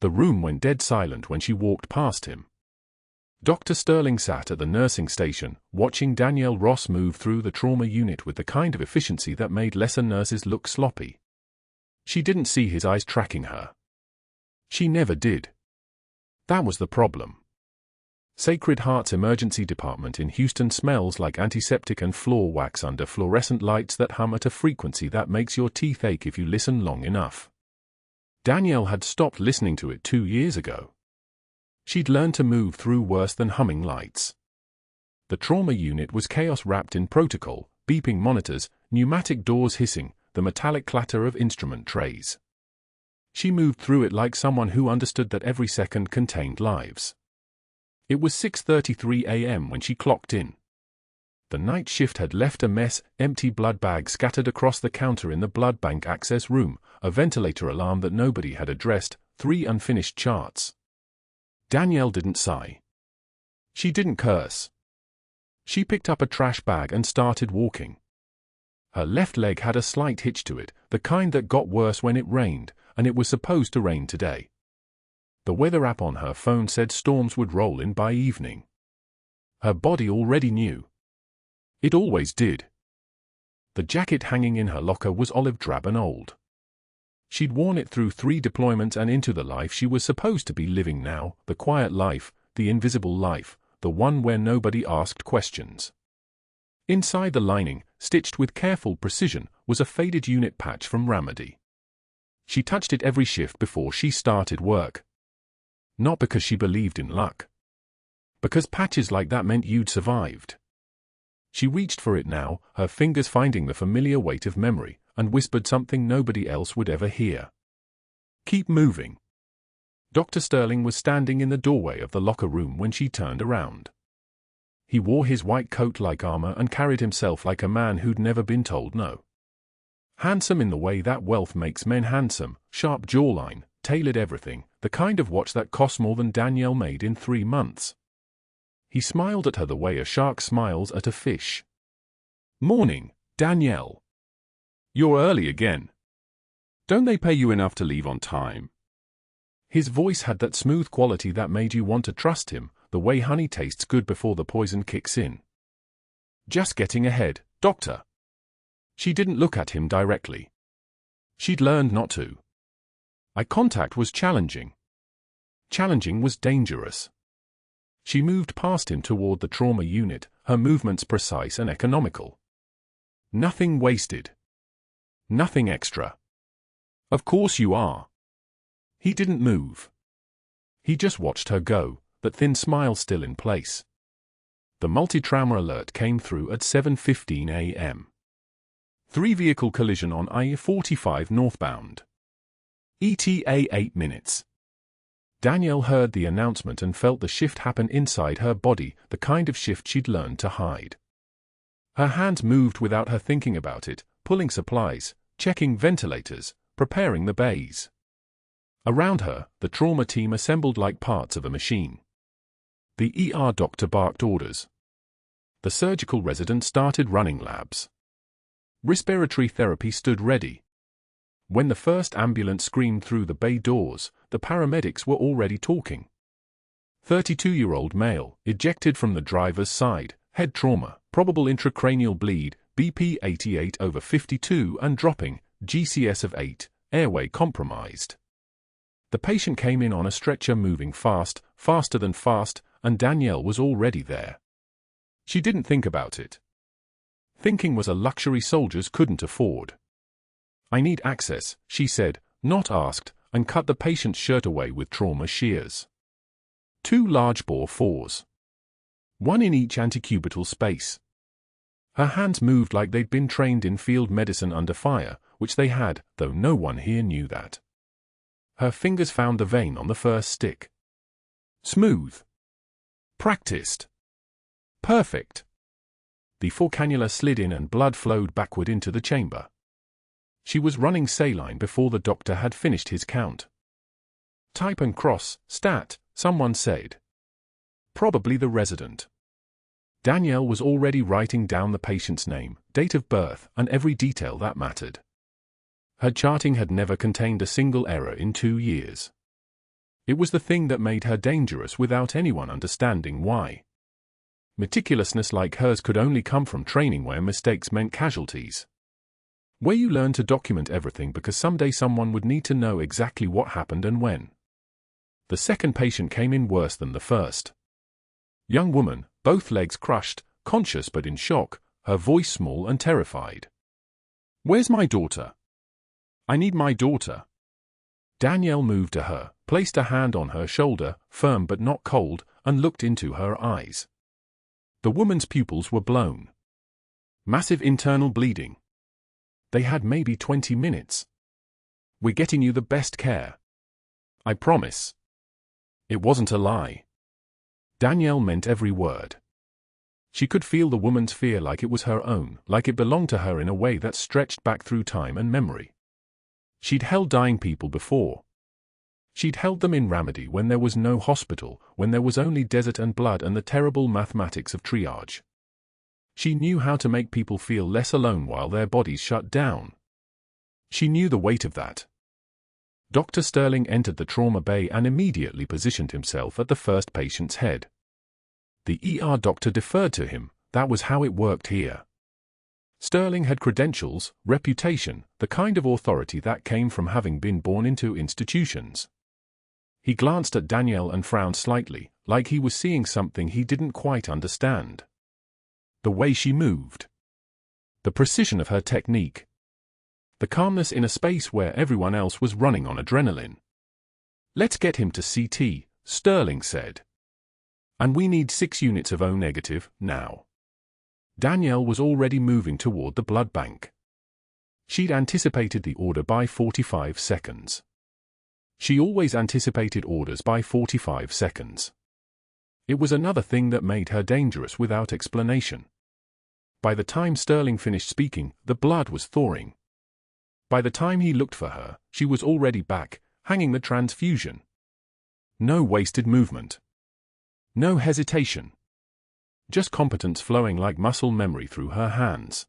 The room went dead silent when she walked past him. Dr. Sterling sat at the nursing station, watching Danielle Ross move through the trauma unit with the kind of efficiency that made lesser nurses look sloppy. She didn't see his eyes tracking her. She never did. That was the problem. Sacred Heart's emergency department in Houston smells like antiseptic and floor wax under fluorescent lights that hum at a frequency that makes your teeth ache if you listen long enough. Danielle had stopped listening to it 2 years ago. She'd learned to move through worse than humming lights. The trauma unit was chaos wrapped in protocol, beeping monitors, pneumatic doors hissing, the metallic clatter of instrument trays. She moved through it like someone who understood that every second contained lives. It was 6:33 a.m. when she clocked in. The night shift had left a mess, empty blood bags scattered across the counter in the blood bank access room, a ventilator alarm that nobody had addressed, 3 unfinished charts. Danielle didn't sigh. She didn't curse. She picked up a trash bag and started walking. Her left leg had a slight hitch to it, the kind that got worse when it rained, and it was supposed to rain today. The weather app on her phone said storms would roll in by evening. Her body already knew. It always did. The jacket hanging in her locker was olive drab and old. She'd worn it through 3 deployments and into the life she was supposed to be living now, the quiet life, the invisible life, the one where nobody asked questions. Inside the lining, stitched with careful precision, was a faded unit patch from Ramadi. She touched it every shift before she started work. Not because she believed in luck. Because patches like that meant you'd survived. She reached for it now, her fingers finding the familiar weight of memory, and whispered something nobody else would ever hear. Keep moving. Dr. Sterling was standing in the doorway of the locker room when she turned around. He wore his white coat like armor and carried himself like a man who'd never been told no. Handsome in the way that wealth makes men handsome, sharp jawline, tailored everything, the kind of watch that costs more than Danielle made in 3 months. He smiled at her the way a shark smiles at a fish. Morning, Danielle. You're early again. Don't they pay you enough to leave on time? His voice had that smooth quality that made you want to trust him, the way honey tastes good before the poison kicks in. Just getting ahead, doctor. She didn't look at him directly. She'd learned not to. Eye contact was challenging. Challenging was dangerous. She moved past him toward the trauma unit, her movements precise and economical. Nothing wasted. Nothing extra. Of course you are. He didn't move. He just watched her go, that thin smile still in place. The multi-trauma alert came through at 7:15 a.m. 3-vehicle collision on I-45 northbound. ETA 8 minutes. Danielle heard the announcement and felt the shift happen inside her body, the kind of shift she'd learned to hide. Her hands moved without her thinking about it, pulling supplies, checking ventilators, preparing the bays. Around her, the trauma team assembled like parts of a machine. The ER doctor barked orders. The surgical resident started running labs. Respiratory therapy stood ready. When the first ambulance screamed through the bay doors, the paramedics were already talking. 32-year-old male, ejected from the driver's side, head trauma, probable intracranial bleed, BP 88/52 and dropping, GCS of 8, airway compromised. The patient came in on a stretcher moving fast, faster than fast, and Danielle was already there. She didn't think about it. Thinking was a luxury soldiers couldn't afford. I need access, she said, not asked, and cut the patient's shirt away with trauma shears. 2 large-bore 4s. 1 in each antecubital space. Her hands moved like they'd been trained in field medicine under fire, which they had, though no one here knew that. Her fingers found the vein on the first stick. Smooth. Practiced. Perfect. The 4 cannula slid in and blood flowed backward into the chamber. She was running saline before the doctor had finished his count. Type and cross, stat, someone said. Probably the resident. Danielle was already writing down the patient's name, date of birth, and every detail that mattered. Her charting had never contained a single error in 2 years. It was the thing that made her dangerous without anyone understanding why. Meticulousness like hers could only come from training where mistakes meant casualties. Where you learn to document everything because someday someone would need to know exactly what happened and when. The second patient came in worse than the first. Young woman, both legs crushed, conscious but in shock, her voice small and terrified. "Where's my daughter? I need my daughter." Danielle moved to her, placed a hand on her shoulder, firm but not cold, and looked into her eyes. The woman's pupils were blown. Massive internal bleeding. They had maybe 20 minutes. "We're getting you the best care. I promise." It wasn't a lie. Danielle meant every word. She could feel the woman's fear like it was her own, like it belonged to her in a way that stretched back through time and memory. She'd held dying people before. She'd held them in Ramadi when there was no hospital, when there was only desert and blood and the terrible mathematics of triage. She knew how to make people feel less alone while their bodies shut down. She knew the weight of that. Dr. Sterling entered the trauma bay and immediately positioned himself at the first patient's head. The ER doctor deferred to him. That was how it worked here. Sterling had credentials, reputation, the kind of authority that came from having been born into institutions. He glanced at Danielle and frowned slightly, like he was seeing something he didn't quite understand. The way she moved. The precision of her technique. The calmness in a space where everyone else was running on adrenaline. "Let's get him to CT," Sterling said. "And we need 6 units of O negative, now." Danielle was already moving toward the blood bank. She'd anticipated the order by 45 seconds. She always anticipated orders by 45 seconds. It was another thing that made her dangerous without explanation. By the time Sterling finished speaking, the blood was thawing. By the time he looked for her, she was already back, hanging the transfusion. No wasted movement. No hesitation. Just competence flowing like muscle memory through her hands.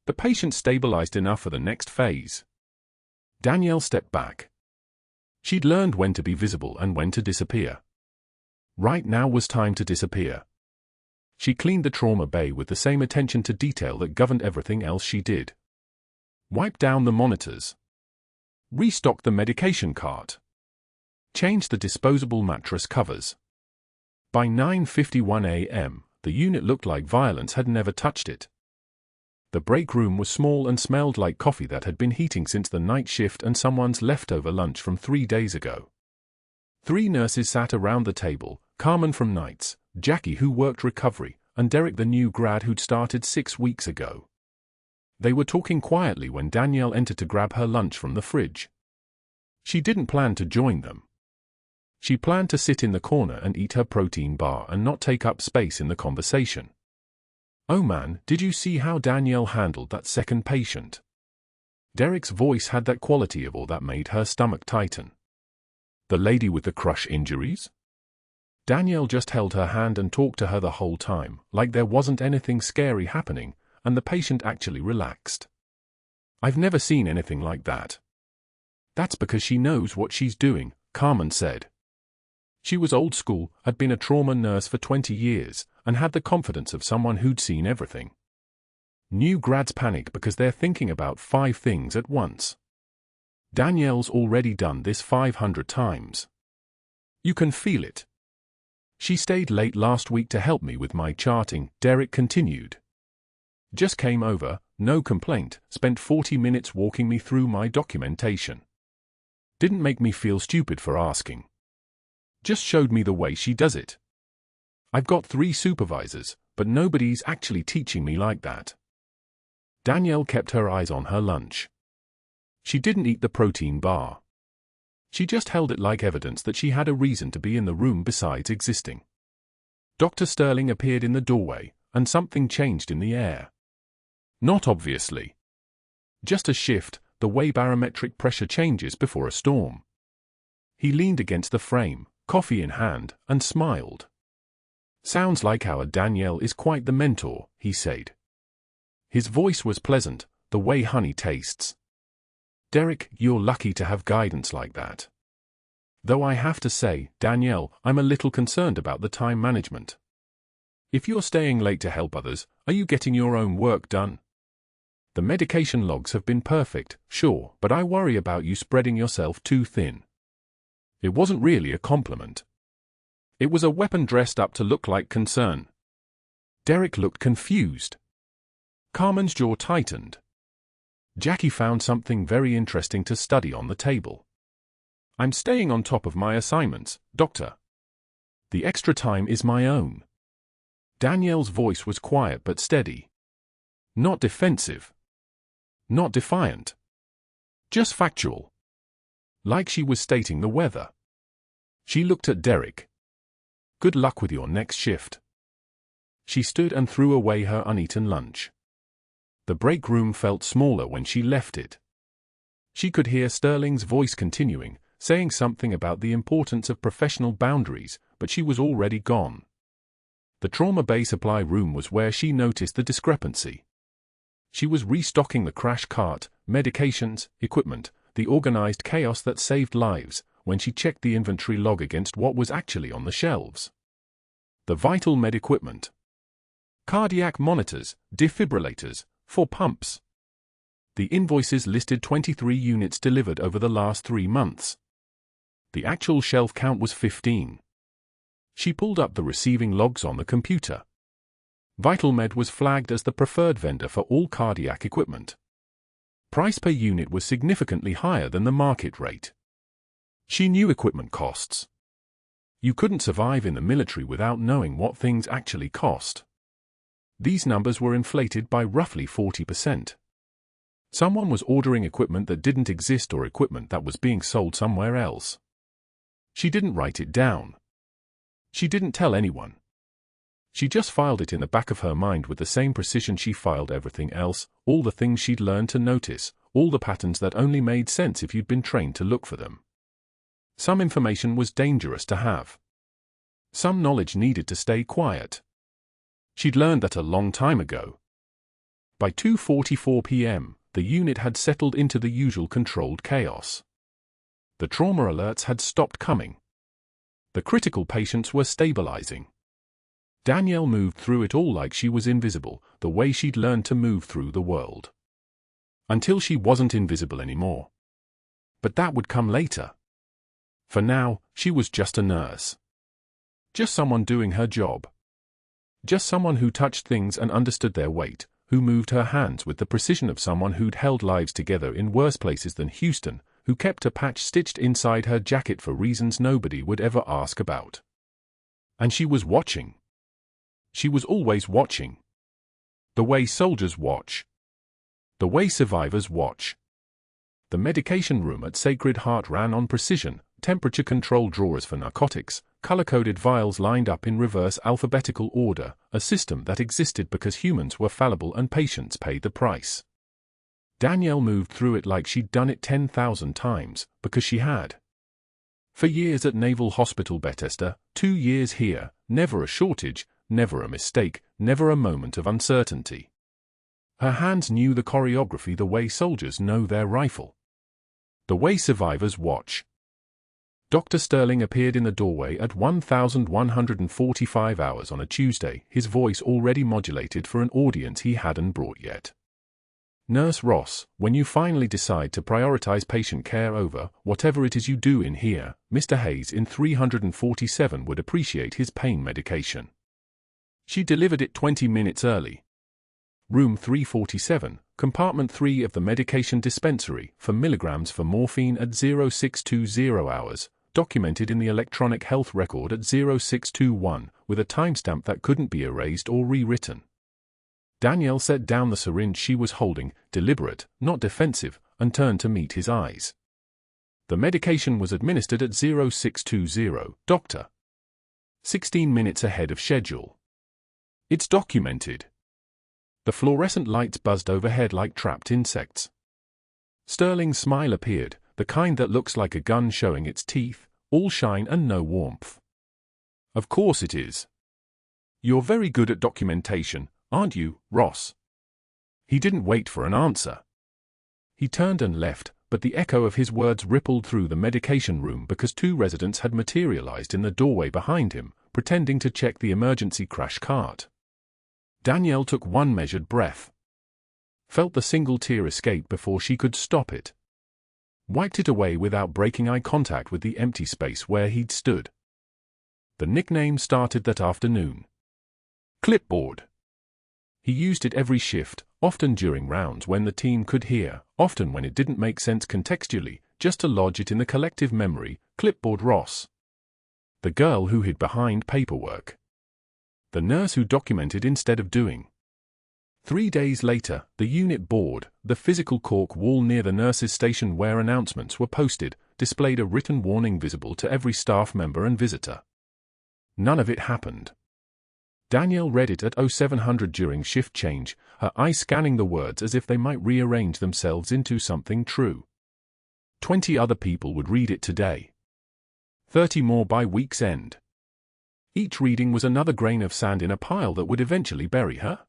The patient stabilized enough for the next phase. Danielle stepped back. She'd learned when to be visible and when to disappear. Right now was time to disappear. She cleaned the trauma bay with the same attention to detail that governed everything else she did. Wiped down the monitors. Restocked the medication cart. Changed the disposable mattress covers. By 9:51 a.m., the unit looked like violence had never touched it. The break room was small and smelled like coffee that had been heating since the night shift and someone's leftover lunch from 3 days ago. 3 nurses sat around the table, Carmen from nights, Jackie who worked recovery, and Derek the new grad who'd started 6 weeks ago. They were talking quietly when Danielle entered to grab her lunch from the fridge. She didn't plan to join them. She planned to sit in the corner and eat her protein bar and not take up space in the conversation. "Oh man, did you see how Danielle handled that second patient?" Derek's voice had that quality of awe that made her stomach tighten. "The lady with the crush injuries?" Danielle just held her hand and talked to her the whole time, like there wasn't anything scary happening, and the patient actually relaxed. "I've never seen anything like that." "That's because she knows what she's doing," Carmen said. She was old school, had been a trauma nurse for 20 years, and had the confidence of someone who'd seen everything. New grads panic because they're thinking about 5 things at once. Danielle's already done this 500 times. "You can feel it." "She stayed late last week to help me with my charting," Derek continued. "Just came over, no complaint, spent 40 minutes walking me through my documentation. Didn't make me feel stupid for asking. Just showed me the way she does it. I've got 3 supervisors, but nobody's actually teaching me like that." Danielle kept her eyes on her lunch. She didn't eat the protein bar. She just held it like evidence that she had a reason to be in the room besides existing. Dr. Sterling appeared in the doorway, and something changed in the air. Not obviously. Just a shift, the way barometric pressure changes before a storm. He leaned against the frame, coffee in hand, and smiled. "Sounds like our Danielle is quite the mentor," he said. His voice was pleasant, the way honey tastes. "Derek, you're lucky to have guidance like that." Though I have to say, Danielle, I'm a little concerned about the time management. If you're staying late to help others, are you getting your own work done? The medication logs have been perfect, sure, but I worry about you spreading yourself too thin. It wasn't really a compliment. It was a weapon dressed up to look like concern. Derek looked confused. Carmen's jaw tightened. Jackie found something very interesting to study on the table. I'm staying on top of my assignments, Doctor. The extra time is my own. Danielle's voice was quiet but steady. Not defensive. Not defiant. Just factual. Like she was stating the weather. She looked at Derek. Good luck with your next shift. She stood and threw away her uneaten lunch. The break room felt smaller when she left it. She could hear Sterling's voice continuing, saying something about the importance of professional boundaries, but she was already gone. The trauma bay supply room was where she noticed the discrepancy. She was restocking the crash cart, medications, equipment, the organized chaos that saved lives, when she checked the inventory log against what was actually on the shelves. The vital med equipment. Cardiac monitors, defibrillators, 4 pumps. The invoices listed 23 units delivered over the last 3 months. The actual shelf count was 15. She pulled up the receiving logs on the computer. VitalMed was flagged as the preferred vendor for all cardiac equipment. Price per unit was significantly higher than the market rate. She knew equipment costs. You couldn't survive in the military without knowing what things actually cost. These numbers were inflated by roughly 40%. Someone was ordering equipment that didn't exist or equipment that was being sold somewhere else. She didn't write it down. She didn't tell anyone. She just filed it in the back of her mind with the same precision she filed everything else, all the things she'd learned to notice, all the patterns that only made sense if you'd been trained to look for them. Some information was dangerous to have. Some knowledge needed to stay quiet. She'd learned that a long time ago. By 2:44 p.m., the unit had settled into the usual controlled chaos. The trauma alerts had stopped coming. The critical patients were stabilizing. Danielle moved through it all like she was invisible, the way she'd learned to move through the world. Until she wasn't invisible anymore. But that would come later. For now, she was just a nurse. Just someone doing her job. Just someone who touched things and understood their weight, who moved her hands with the precision of someone who'd held lives together in worse places than Houston, who kept a patch stitched inside her jacket for reasons nobody would ever ask about. And she was watching. She was always watching. The way soldiers watch. The way survivors watch. The medication room at Sacred Heart ran on precision, temperature-controlled drawers for narcotics, color-coded vials lined up in reverse alphabetical order, a system that existed because humans were fallible and patients paid the price. Danielle moved through it like she'd done it 10,000 times, because she had. For years at Naval Hospital Bethesda, 2 years here, never a shortage, never a mistake, never a moment of uncertainty. Her hands knew the choreography the way soldiers know their rifle. The way survivors watch. Dr. Sterling appeared in the doorway at 1145 hours on a Tuesday, his voice already modulated for an audience he hadn't brought yet. Nurse Ross, when you finally decide to prioritize patient care over whatever it is you do in here, Mr. Hayes in 347 would appreciate his pain medication. She delivered it 20 minutes early. Room 347, Compartment 3 of the medication dispensary, for milligrams for morphine at 0620 hours, documented in the electronic health record at 0621, with a timestamp that couldn't be erased or rewritten. Danielle set down the syringe she was holding, deliberate, not defensive, and turned to meet his eyes. The medication was administered at 0620, Doctor. 16 minutes ahead of schedule. It's documented. The fluorescent lights buzzed overhead like trapped insects. Sterling's smile appeared, the kind that looks like a gun showing its teeth, all shine and no warmth. Of course it is. You're very good at documentation, aren't you, Ross? He didn't wait for an answer. He turned and left, but the echo of his words rippled through the medication room because 2 residents had materialized in the doorway behind him, pretending to check the emergency crash cart. Danielle took one measured breath. Felt the single tear escape before she could stop it. Wiped it away without breaking eye contact with the empty space where he'd stood. The nickname started that afternoon. Clipboard. He used it every shift, often during rounds when the team could hear, often when it didn't make sense contextually, just to lodge it in the collective memory. Clipboard Ross. The girl who hid behind paperwork. The nurse who documented instead of doing. 3 days later, the unit board, the physical cork wall near the nurses' station where announcements were posted, displayed a written warning visible to every staff member and visitor. None of it happened. Danielle read it at 0700 during shift change, her eyes scanning the words as if they might rearrange themselves into something true. 20 other people would read it today. 30 more by week's end. Each reading was another grain of sand in a pile that would eventually bury her.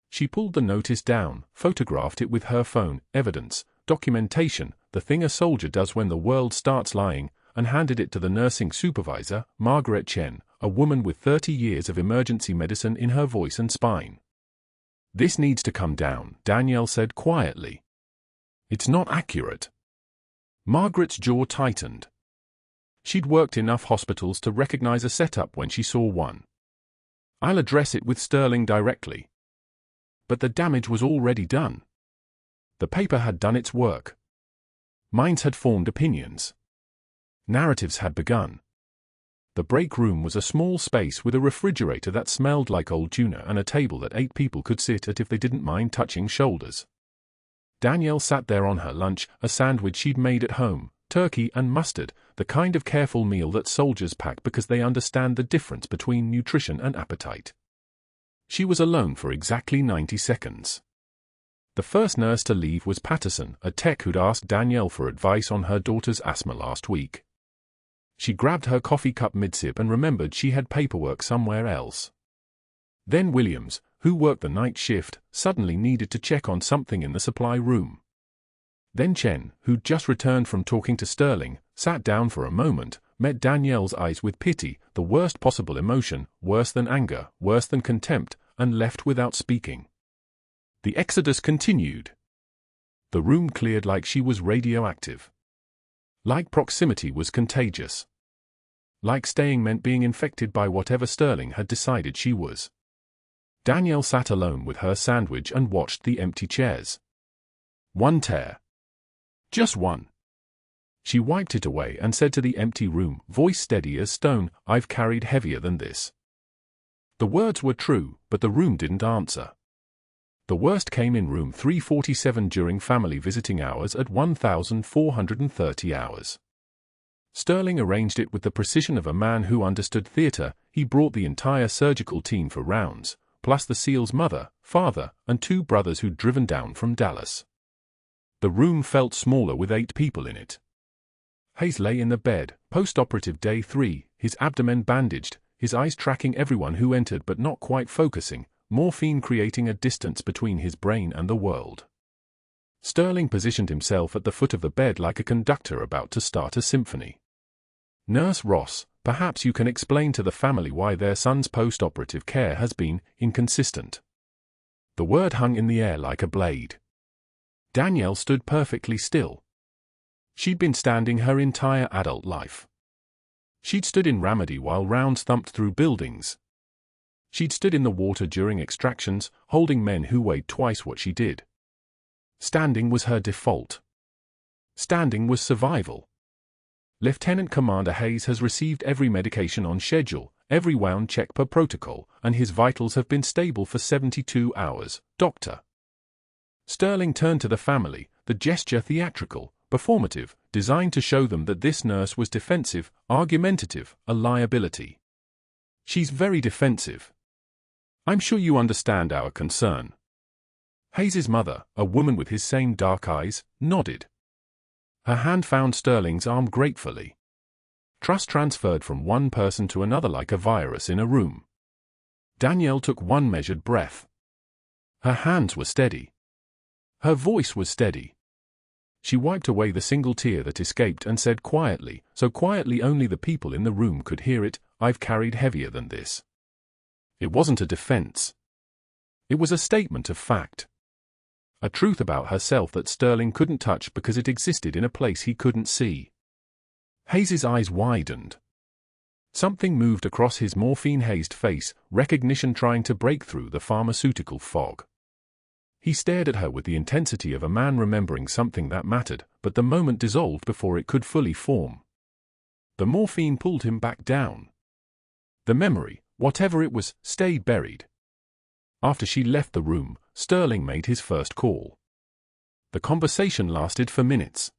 She pulled the notice down, photographed it with her phone, evidence, documentation, the thing a soldier does when the world starts lying, and handed it to the nursing supervisor, Margaret Chen, a woman with 30 years of emergency medicine in her voice and spine. "This needs to come down," Danielle said quietly. "It's not accurate." Margaret's jaw tightened. She'd worked enough hospitals to recognize a setup when she saw one. "I'll address it with Sterling directly." But the damage was already done. The paper had done its work. Minds had formed opinions. Narratives had begun. The break room was a small space with a refrigerator that smelled like old tuna and a table that 8 people could sit at if they didn't mind touching shoulders. Danielle sat there on her lunch, a sandwich she'd made at home, turkey and mustard, the kind of careful meal that soldiers pack because they understand the difference between nutrition and appetite. She was alone for exactly 90 seconds. The first nurse to leave was Patterson, a tech who'd asked Danielle for advice on her daughter's asthma last week. She grabbed her coffee cup mid-sip and remembered she had paperwork somewhere else. Then Williams, who worked the night shift, suddenly needed to check on something in the supply room. Then Chen, who'd just returned from talking to Sterling, sat down for a moment, met Danielle's eyes with pity, the worst possible emotion, worse than anger, worse than contempt, and left without speaking. The exodus continued. The room cleared like she was radioactive. Like proximity was contagious. Like staying meant being infected by whatever Sterling had decided she was. Danielle sat alone with her sandwich and watched the empty chairs. One tear. Just one. She wiped it away and said to the empty room, voice steady as stone, "I've carried heavier than this." The words were true, but the room didn't answer. The worst came in room 347 during family visiting hours at 1,430 hours. Sterling arranged it with the precision of a man who understood theater. He brought the entire surgical team for rounds, plus the SEAL's mother, father, and 2 brothers who'd driven down from Dallas. The room felt smaller with 8 people in it. Hayes lay in the bed, post-operative day 3, his abdomen bandaged, his eyes tracking everyone who entered but not quite focusing, morphine creating a distance between his brain and the world. Sterling positioned himself at the foot of the bed like a conductor about to start a symphony. "Nurse Ross, perhaps you can explain to the family why their son's post-operative care has been inconsistent." The word hung in the air like a blade. Danielle stood perfectly still. She'd been standing her entire adult life. She'd stood in Ramadi while rounds thumped through buildings. She'd stood in the water during extractions, holding men who weighed twice what she did. Standing was her default. Standing was survival. Lieutenant Commander Hayes has received every medication on schedule, every wound check per protocol, and his vitals have been stable for 72 hours, Doctor. Sterling turned to the family, the gesture theatrical, performative, designed to show them that this nurse was defensive, argumentative, a liability. "She's very defensive. I'm sure you understand our concern." Hayes's mother, a woman with his same dark eyes, nodded. Her hand found Sterling's arm gratefully. Trust transferred from one person to another like a virus in a room. Danielle took one measured breath. Her hands were steady. Her voice was steady. she wiped away the single tear that escaped and said quietly, so quietly only the people in the room could hear it, "I've carried heavier than this." It wasn't a defense. It was a statement of fact. A truth about herself that Sterling couldn't touch because it existed in a place he couldn't see. Hayes's eyes widened. Something moved across his morphine-hazed face, recognition trying to break through the pharmaceutical fog. He stared at her with the intensity of a man remembering something that mattered, but the moment dissolved before it could fully form. The morphine pulled him back down. The memory, whatever it was, stayed buried. After she left the room, Sterling made his first call. The conversation lasted for minutes.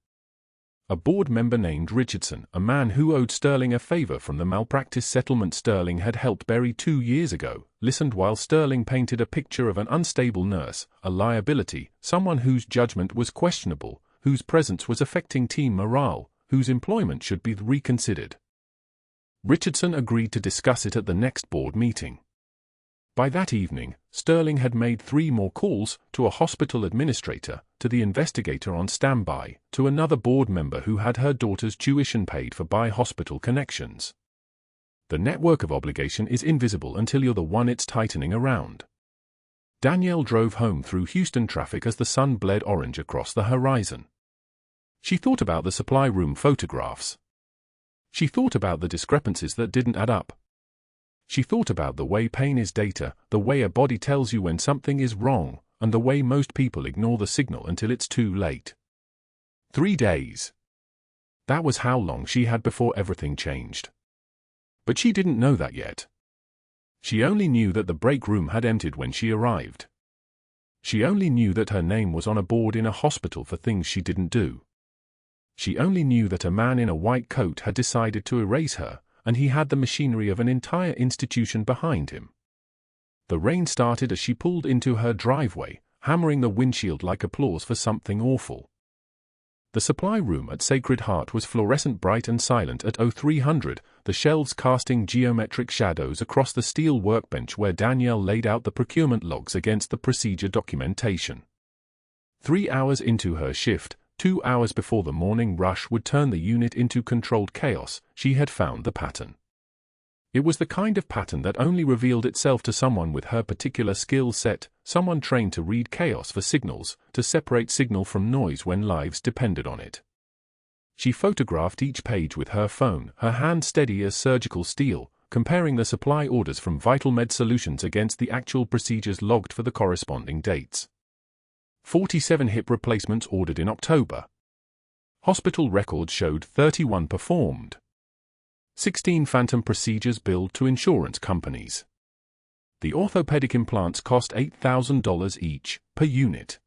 A board member named Richardson, a man who owed Sterling a favor from the malpractice settlement Sterling had helped bury 2 years ago, listened while Sterling painted a picture of an unstable nurse, a liability, someone whose judgment was questionable, whose presence was affecting team morale, whose employment should be reconsidered. Richardson agreed to discuss it at the next board meeting. By that evening, Sterling had made 3 more calls, to a hospital administrator, to the investigator on standby, to another board member who had her daughter's tuition paid for by hospital connections. The network of obligation is invisible until you're the one it's tightening around. Danielle drove home through Houston traffic as the sun bled orange across the horizon. She thought about the supply room photographs. She thought about the discrepancies that didn't add up. She thought about the way pain is data, the way a body tells you when something is wrong, and the way most people ignore the signal until it's too late. 3 days. That was how long she had before everything changed. But she didn't know that yet. She only knew that the break room had emptied when she arrived. She only knew that her name was on a board in a hospital for things she didn't do. She only knew that a man in a white coat had decided to erase her, and he had the machinery of an entire institution behind him. The rain started as she pulled into her driveway, hammering the windshield like applause for something awful. The supply room at Sacred Heart was fluorescent bright and silent at 0300, the shelves casting geometric shadows across the steel workbench where Danielle laid out the procurement logs against the procedure documentation. 3 hours into her shift, 2 hours before the morning rush would turn the unit into controlled chaos, she had found the pattern. It was the kind of pattern that only revealed itself to someone with her particular skill set, someone trained to read chaos for signals, to separate signal from noise when lives depended on it. She photographed each page with her phone, her hand steady as surgical steel, comparing the supply orders from Vital Med Solutions against the actual procedures logged for the corresponding dates. 47 hip replacements ordered in October. Hospital records showed 31 performed. 16 phantom procedures billed to insurance companies. The orthopedic implants cost $8,000 each, per unit.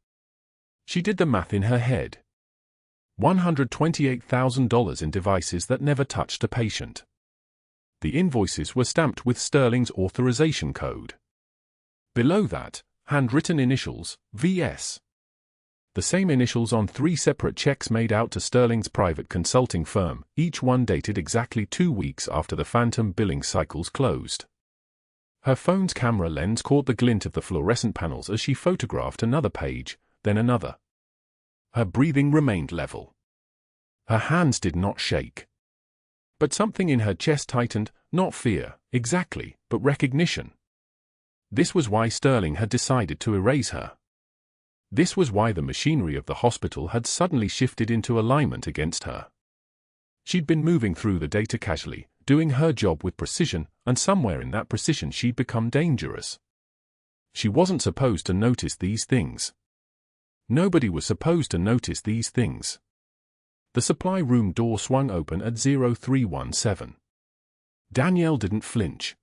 She did the math in her head. $128,000 in devices that never touched a patient. The invoices were stamped with Sterling's authorization code. Below that, handwritten initials, VS. The same initials on 3 separate checks made out to Sterling's private consulting firm, each one dated exactly 2 weeks after the phantom billing cycles closed. Her phone's camera lens caught the glint of the fluorescent panels as she photographed another page, then another. Her breathing remained level. Her hands did not shake. But something in her chest tightened, not fear, exactly, but recognition. This was why Sterling had decided to erase her. This was why the machinery of the hospital had suddenly shifted into alignment against her. She'd been moving through the data casually, doing her job with precision, and somewhere in that precision she'd become dangerous. She wasn't supposed to notice these things. Nobody was supposed to notice these things. The supply room door swung open at 0317. Danielle didn't flinch.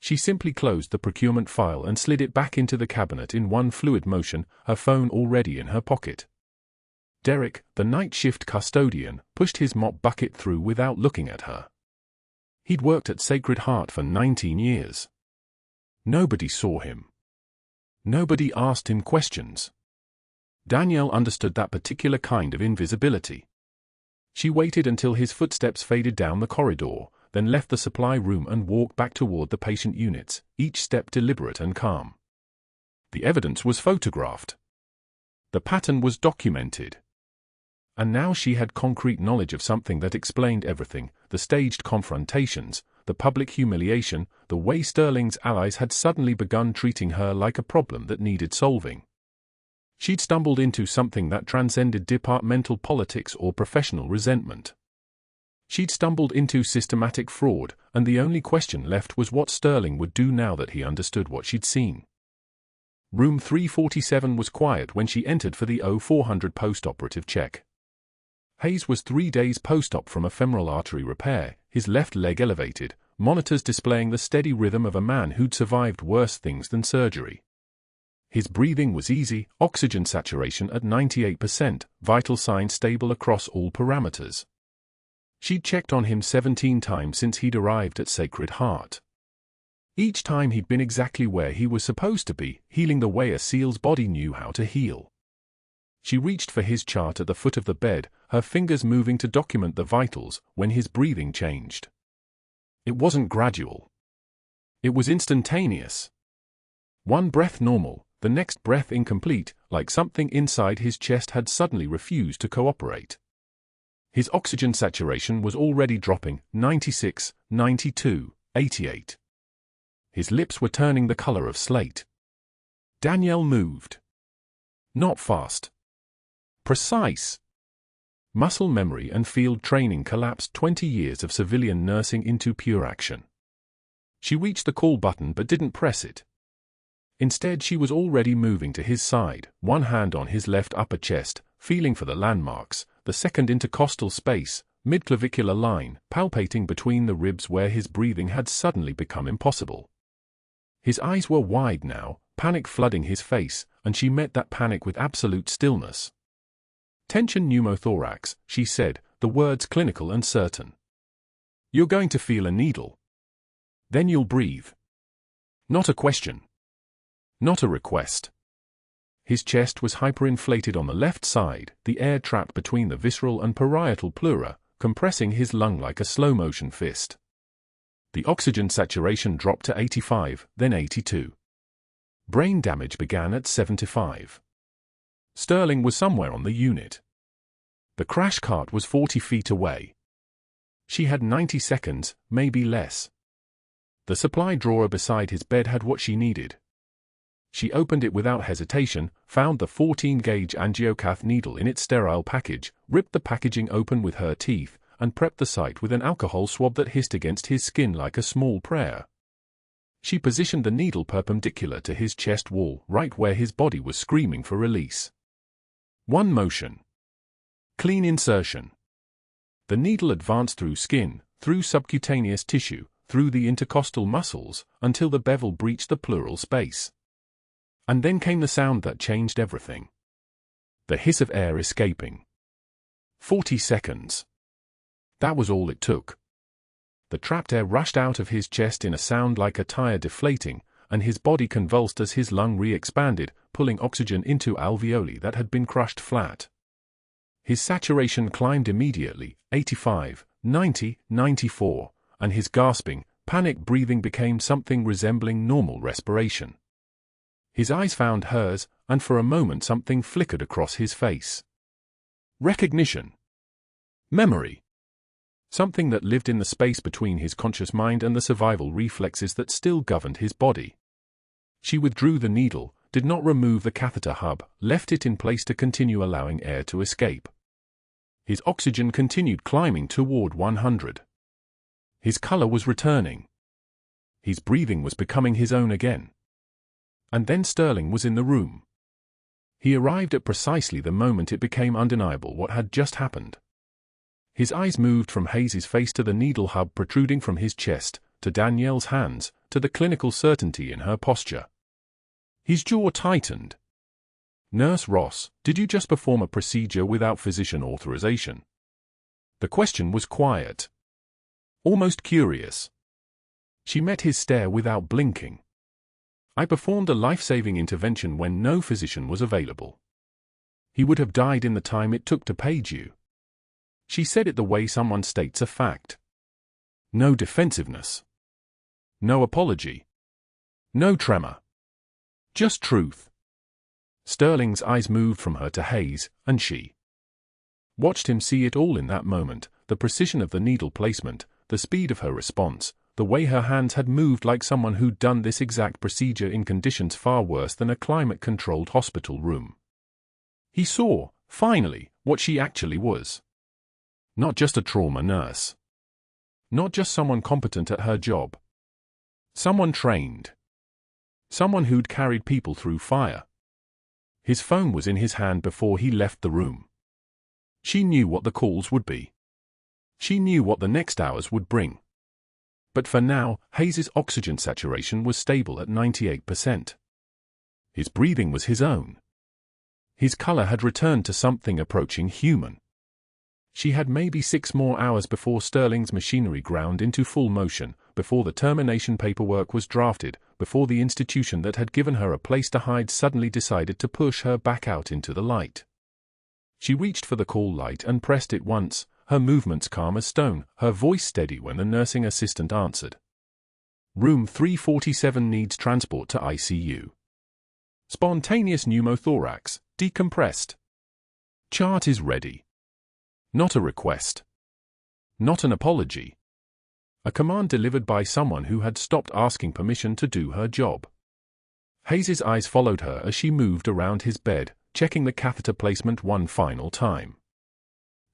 She simply closed the procurement file and slid it back into the cabinet in one fluid motion, her phone already in her pocket. Derek, the night shift custodian, pushed his mop bucket through without looking at her. He'd worked at Sacred Heart for 19 years. Nobody saw him. Nobody asked him questions. Danielle understood that particular kind of invisibility. She waited until his footsteps faded down the corridor, then left the supply room and walked back toward the patient units, each step deliberate and calm. The evidence was photographed. The pattern was documented. And now she had concrete knowledge of something that explained everything: the staged confrontations, the public humiliation, the way Sterling's allies had suddenly begun treating her like a problem that needed solving. She'd stumbled into something that transcended departmental politics or professional resentment. She'd stumbled into systematic fraud, and the only question left was what Sterling would do now that he understood what she'd seen. Room 347 was quiet when she entered for the 0400 post-operative check. Hayes was 3 days post-op from a femoral artery repair, his left leg elevated, monitors displaying the steady rhythm of a man who'd survived worse things than surgery. His breathing was easy, oxygen saturation at 98%, vital signs stable across all parameters. She'd checked on him 17 times since he'd arrived at Sacred Heart. Each time he'd been exactly where he was supposed to be, healing the way a SEAL's body knew how to heal. She reached for his chart at the foot of the bed, her fingers moving to document the vitals, when his breathing changed. It wasn't gradual. It was instantaneous. One breath normal, the next breath incomplete, like something inside his chest had suddenly refused to cooperate. His oxygen saturation was already dropping, 96, 92, 88. His lips were turning the color of slate. Danielle moved. Not fast. Precise. Muscle memory and field training collapsed 20 years of civilian nursing into pure action. She reached the call button but didn't press it. Instead, she was already moving to his side, one hand on his left upper chest, feeling for the landmarks, the second intercostal space, midclavicular line, palpating between the ribs where his breathing had suddenly become impossible. His eyes were wide now, panic flooding his face, and she met that panic with absolute stillness. Tension pneumothorax, she said, the words clinical and certain. You're going to feel a needle. Then you'll breathe. Not a question. Not a request. His chest was hyperinflated on the left side, the air trapped between the visceral and parietal pleura, compressing his lung like a slow-motion fist. The oxygen saturation dropped to 85, then 82. Brain damage began at 75. Sterling was somewhere on the unit. The crash cart was 40 feet away. She had 90 seconds, maybe less. The supply drawer beside his bed had what she needed. She opened it without hesitation, found the 14-gauge angiocath needle in its sterile package, ripped the packaging open with her teeth, and prepped the site with an alcohol swab that hissed against his skin like a small prayer. She positioned the needle perpendicular to his chest wall, right where his body was screaming for release. One motion. Clean insertion. The needle advanced through skin, through subcutaneous tissue, through the intercostal muscles, until the bevel breached the pleural space. And then came the sound that changed everything. The hiss of air escaping. 40 seconds. That was all it took. The trapped air rushed out of his chest in a sound like a tire deflating, and his body convulsed as his lung re-expanded, pulling oxygen into alveoli that had been crushed flat. His saturation climbed immediately, 85, 90, 94, and his gasping, panic breathing became something resembling normal respiration. His eyes found hers, and for a moment something flickered across his face. Recognition. Memory. Something that lived in the space between his conscious mind and the survival reflexes that still governed his body. She withdrew the needle, did not remove the catheter hub, left it in place to continue allowing air to escape. His oxygen continued climbing toward 100. His color was returning. His breathing was becoming his own again. And then Sterling was in the room. He arrived at precisely the moment it became undeniable what had just happened. His eyes moved from Hayes's face to the needle hub protruding from his chest, to Danielle's hands, to the clinical certainty in her posture. His jaw tightened. Nurse Ross, did you just perform a procedure without physician authorization? The question was quiet. Almost curious. She met his stare without blinking. I performed a life-saving intervention when no physician was available. He would have died in the time it took to page you. She said it the way someone states a fact. No defensiveness. No apology. No tremor. Just truth. Sterling's eyes moved from her to Hayes, and she Watched him see it all in that moment, the precision of the needle placement, the speed of her response, the way her hands had moved like someone who'd done this exact procedure in conditions far worse than a climate-controlled hospital room. He saw, finally, what she actually was. Not just a trauma nurse. Not just someone competent at her job. Someone trained. Someone who'd carried people through fire. His phone was in his hand before he left the room. She knew what the calls would be. She knew what the next hours would bring. But for now, Hayes's oxygen saturation was stable at 98%. His breathing was his own. His color had returned to something approaching human. She had maybe 6 more hours before Sterling's machinery ground into full motion, before the termination paperwork was drafted, before the institution that had given her a place to hide suddenly decided to push her back out into the light. She reached for the call light and pressed it once, her movements calm as stone, her voice steady when the nursing assistant answered. Room 347 needs transport to ICU. Spontaneous pneumothorax, decompressed. Chart is ready. Not a request. Not an apology. A command delivered by someone who had stopped asking permission to do her job. Hayes's eyes followed her as she moved around his bed, checking the catheter placement one final time.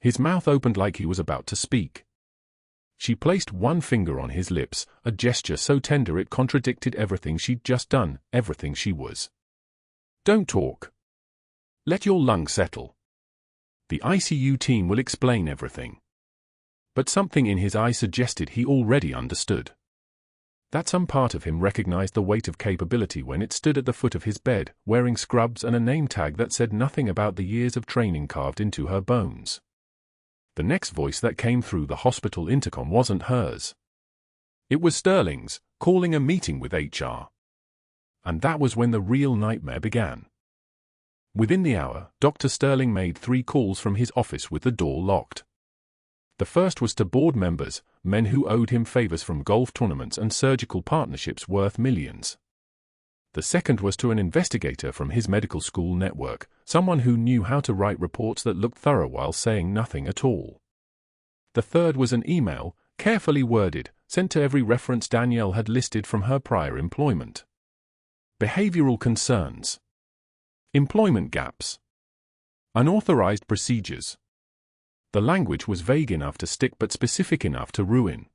His mouth opened like he was about to speak. She placed one finger on his lips, a gesture so tender it contradicted everything she'd just done, everything she was. Don't talk. Let your lungs settle. The ICU team will explain everything. But something in his eye suggested he already understood. That some part of him recognized the weight of capability when it stood at the foot of his bed, wearing scrubs and a name tag that said nothing about the years of training carved into her bones. The next voice that came through the hospital intercom wasn't hers. It was Sterling's, calling a meeting with HR. And that was when the real nightmare began. Within the hour, Dr. Sterling made 3 calls from his office with the door locked. The first was to board members, men who owed him favors from golf tournaments and surgical partnerships worth millions. The second was to an investigator from his medical school network, someone who knew how to write reports that looked thorough while saying nothing at all. The third was an email, carefully worded, sent to every reference Danielle had listed from her prior employment. Behavioral concerns. Employment gaps. Unauthorized procedures. The language was vague enough to stick but specific enough to ruin.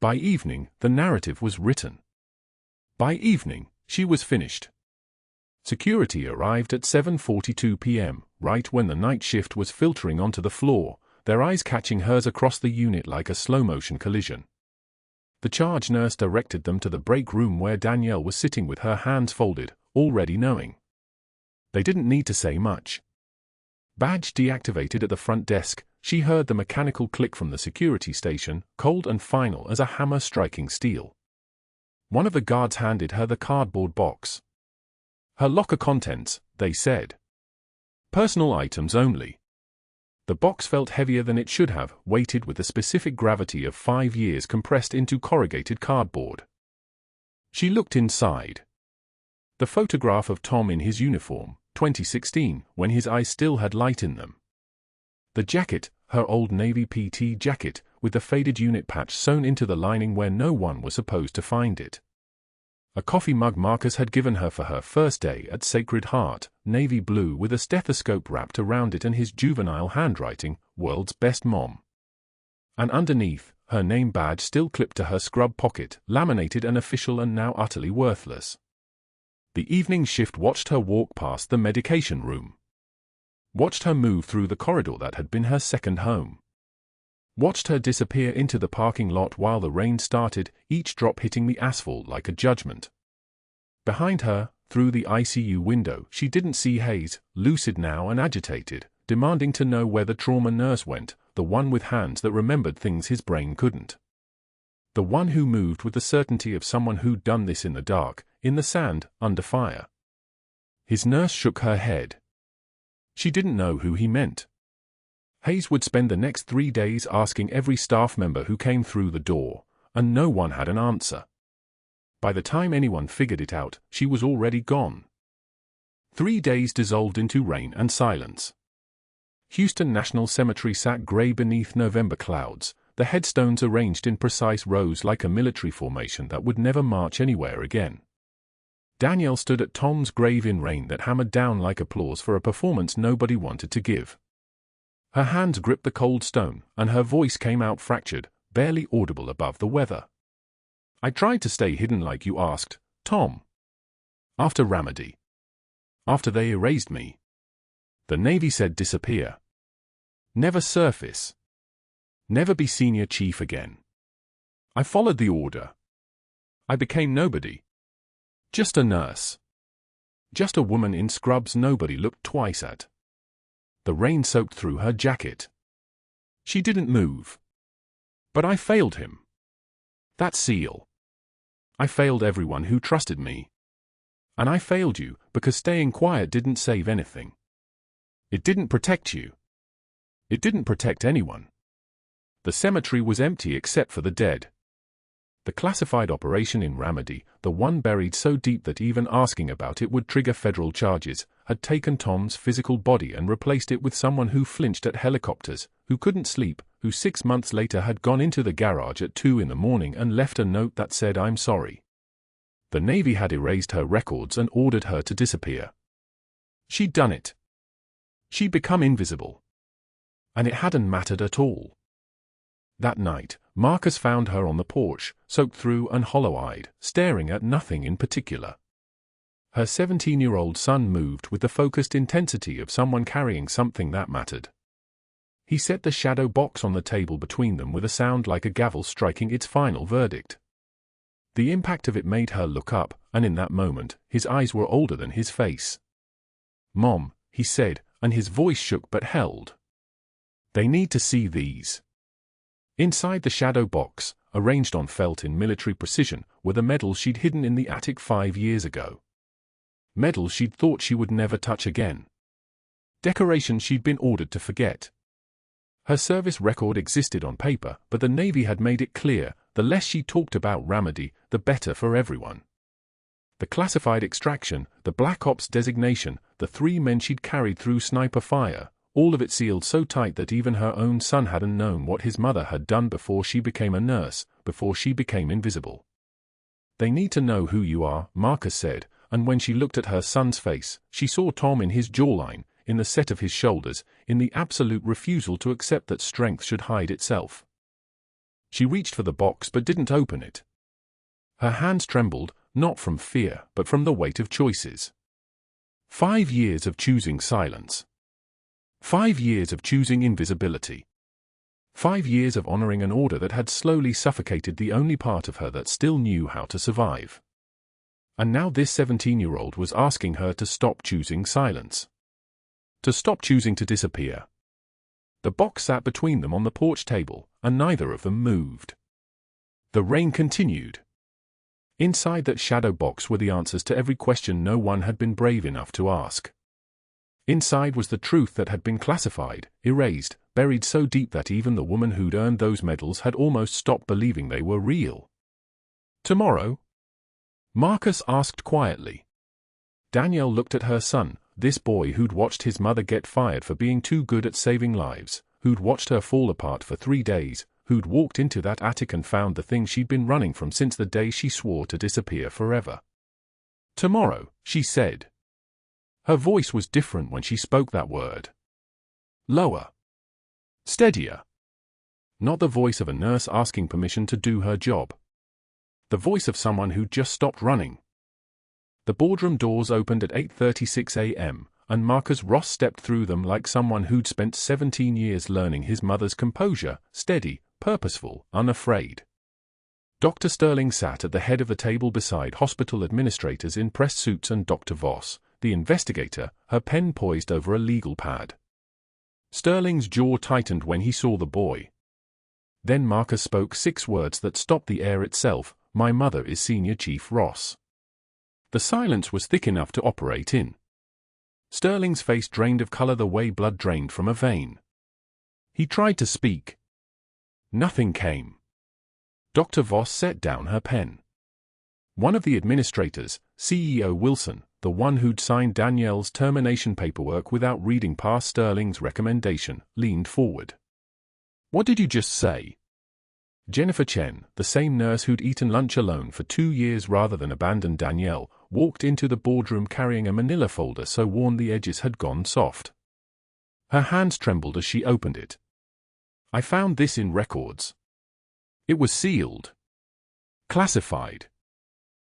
By evening, the narrative was written. By evening, she was finished. Security arrived at 7:42 p.m., right when the night shift was filtering onto the floor, their eyes catching hers across the unit like a slow-motion collision. The charge nurse directed them to the break room where Danielle was sitting with her hands folded, already knowing. They didn't need to say much. Badge deactivated at the front desk, she heard the mechanical click from the security station, cold and final as a hammer striking steel. One of the guards handed her the cardboard box. Her locker contents, they said. Personal items only. The box felt heavier than it should have, weighted with the specific gravity of 5 years compressed into corrugated cardboard. She looked inside. The photograph of Tom in his uniform, 2016, when his eyes still had light in them. The jacket, her old Navy PT jacket, with the faded unit patch sewn into the lining where no one was supposed to find it. A coffee mug Marcus had given her for her first day at Sacred Heart, navy blue with a stethoscope wrapped around it and his juvenile handwriting, world's best mom. And underneath, her name badge still clipped to her scrub pocket, laminated and official and now utterly worthless. The evening shift watched her walk past the medication room. Watched her move through the corridor that had been her second home. Watched her disappear into the parking lot while the rain started, each drop hitting the asphalt like a judgment. Behind her, through the ICU window, she didn't see Hayes, lucid now and agitated, demanding to know where the trauma nurse went, the one with hands that remembered things his brain couldn't. The one who moved with the certainty of someone who'd done this in the dark, in the sand, under fire. His nurse shook her head. She didn't know who he meant. Hayes would spend the next 3 days asking every staff member who came through the door, and no one had an answer. By the time anyone figured it out, she was already gone. 3 days dissolved into rain and silence. Houston National Cemetery sat gray beneath November clouds, the headstones arranged in precise rows like a military formation that would never march anywhere again. Danielle stood at Tom's grave in rain that hammered down like applause for a performance nobody wanted to give. Her hands gripped the cold stone, and her voice came out fractured, barely audible above the weather. I tried to stay hidden like you asked, Tom. After Ramadi. After they erased me. The Navy said disappear. Never surface. Never be senior chief again. I followed the order. I became nobody. Just a nurse. Just a woman in scrubs nobody looked twice at. The rain soaked through her jacket. She didn't move. But I failed him. That seal. I failed everyone who trusted me. And I failed you because staying quiet didn't save anything. It didn't protect you. It didn't protect anyone. The cemetery was empty except for the dead. The classified operation in Ramadi, the one buried so deep that even asking about it would trigger federal charges, had taken Tom's physical body and replaced it with someone who flinched at helicopters, who couldn't sleep, who 6 months later had gone into the garage at 2 in the morning and left a note that said I'm sorry. The Navy had erased her records and ordered her to disappear. She'd done it. She'd become invisible. And it hadn't mattered at all. That night, Marcus found her on the porch, soaked through and hollow-eyed, staring at nothing in particular. Her 17-year-old son moved with the focused intensity of someone carrying something that mattered. He set the shadow box on the table between them with a sound like a gavel striking its final verdict. The impact of it made her look up, and in that moment, his eyes were older than his face. Mom, he said, and his voice shook but held. They need to see these. Inside the shadow box, arranged on felt in military precision, were the medals she'd hidden in the attic 5 years ago. Medals she'd thought she would never touch again. Decorations she'd been ordered to forget. Her service record existed on paper, but the Navy had made it clear, the less she talked about Ramadi, the better for everyone. The classified extraction, the Black Ops designation, the 3 men she'd carried through sniper fire, all of it sealed so tight that even her own son hadn't known what his mother had done before she became a nurse, before she became invisible. They need to know who you are, Marcus said, and when she looked at her son's face, she saw Tom in his jawline, in the set of his shoulders, in the absolute refusal to accept that strength should hide itself. She reached for the box but didn't open it. Her hands trembled, not from fear, but from the weight of choices. 5 years of choosing silence. 5 years of choosing invisibility. 5 years of honoring an order that had slowly suffocated the only part of her that still knew how to survive. And now this 17-year-old was asking her to stop choosing silence. To stop choosing to disappear. The box sat between them on the porch table, and neither of them moved. The rain continued. Inside that shadow box were the answers to every question no one had been brave enough to ask. Inside was the truth that had been classified, erased, buried so deep that even the woman who'd earned those medals had almost stopped believing they were real. Tomorrow? Marcus asked quietly. Danielle looked at her son, this boy who'd watched his mother get fired for being too good at saving lives, who'd watched her fall apart for 3 days, who'd walked into that attic and found the thing she'd been running from since the day she swore to disappear forever. Tomorrow, she said. Her voice was different when she spoke that word. Lower. Steadier. Not the voice of a nurse asking permission to do her job. The voice of someone who'd just stopped running. The boardroom doors opened at 8:36 a.m., and Marcus Ross stepped through them like someone who'd spent 17 years learning his mother's composure, steady, purposeful, unafraid. Dr. Sterling sat at the head of the table beside hospital administrators in press suits and Dr. Voss, the investigator, her pen poised over a legal pad. Sterling's jaw tightened when he saw the boy. Then Marcus spoke 6 words that stopped the air itself. My mother is Senior Chief Ross. The silence was thick enough to operate in. Sterling's face drained of color the way blood drained from a vein. He tried to speak. Nothing came. Dr. Voss set down her pen. One of the administrators, CEO Wilson, the one who'd signed Danielle's termination paperwork without reading past Sterling's recommendation, leaned forward. "What did you just say?" Jennifer Chen, the same nurse who'd eaten lunch alone for 2 years rather than abandon Danielle, walked into the boardroom carrying a manila folder so worn the edges had gone soft. Her hands trembled as she opened it. "I found this in records. It was sealed. Classified."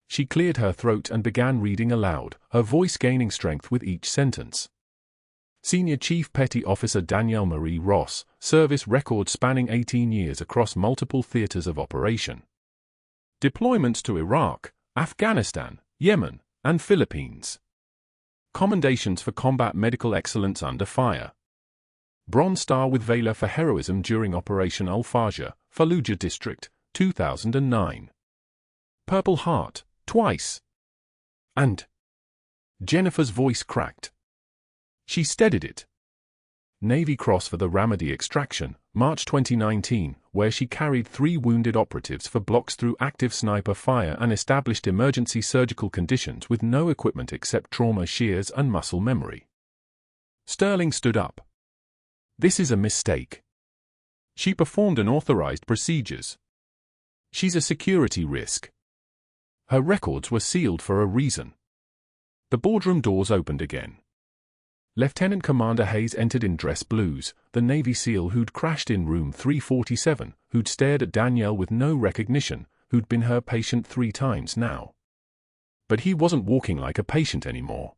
She cleared her throat and began reading aloud, her voice gaining strength with each sentence. Senior Chief Petty Officer Danielle Marie Ross, service record spanning 18 years across multiple theaters of operation. Deployments to Iraq, Afghanistan, Yemen, and Philippines. Commendations for combat medical excellence under fire. Bronze Star with Valor for heroism during Operation Al-Fajr, Fallujah District, 2009. Purple Heart, twice. And Jennifer's voice cracked. She steadied it. Navy Cross for the Ramadi extraction, March 2019, where she carried 3 wounded operatives for blocks through active sniper fire and established emergency surgical conditions with no equipment except trauma shears and muscle memory. Sterling stood up. "This is a mistake. She performed unauthorized procedures. She's a security risk. Her records were sealed for a reason." The boardroom doors opened again. Lieutenant Commander Hayes entered in dress blues, the Navy SEAL who'd crashed in room 347, who'd stared at Danielle with no recognition, who'd been her patient 3 times now. But he wasn't walking like a patient anymore.